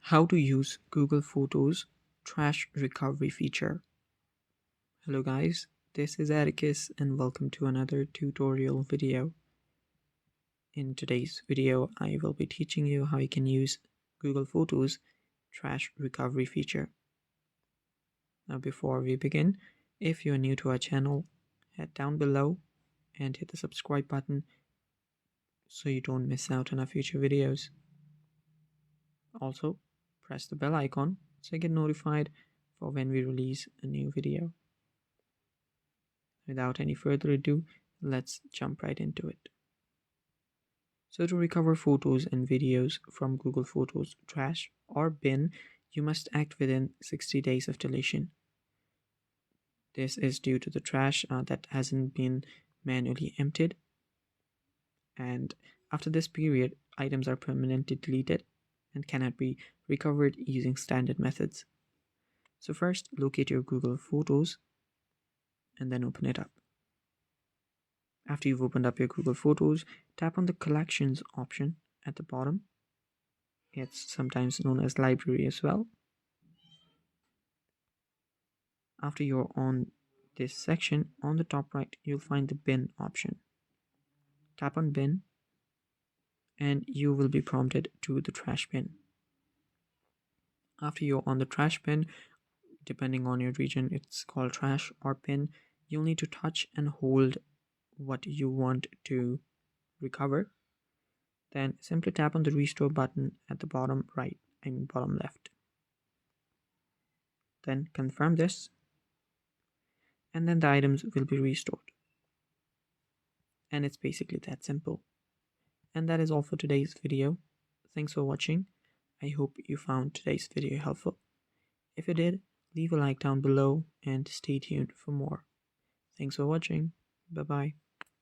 How to use Google Photos trash recovery feature. Hello guys, this is Atticus and welcome to another tutorial video. In today's video, I will be teaching you how you can use Google Photos trash recovery feature. Now before we begin, if you are new to our channel, head down below and hit the subscribe button so you don't miss out on our future videos. Also, press the bell icon so you get notified for when we release a new video. Without any further ado, let's jump right into it. So to recover photos and videos from Google Photos trash or bin, you must act within 60 days of deletion. This is due to the trash that hasn't been manually emptied, and after this period, items are permanently deleted and cannot be recovered using standard methods. So first, locate your Google Photos and then open it up. After you've opened up your Google Photos, tap on the Collections option at the bottom. It's sometimes known as Library as well. After you're on this section, on the top right, you'll find the Bin option. Tap on Bin and you will be prompted to the trash bin. After you're on the trash bin, depending on your region, it's called trash or bin, you'll need to touch and hold what you want to recover. Then simply tap on the restore button at the bottom right, bottom left. Then confirm this, and then the items will be restored. And it's basically that simple. And that is all for today's video. Thanks for watching. I hope you found today's video helpful. If you did, leave a like down below and stay tuned for more. Thanks for watching. Bye bye.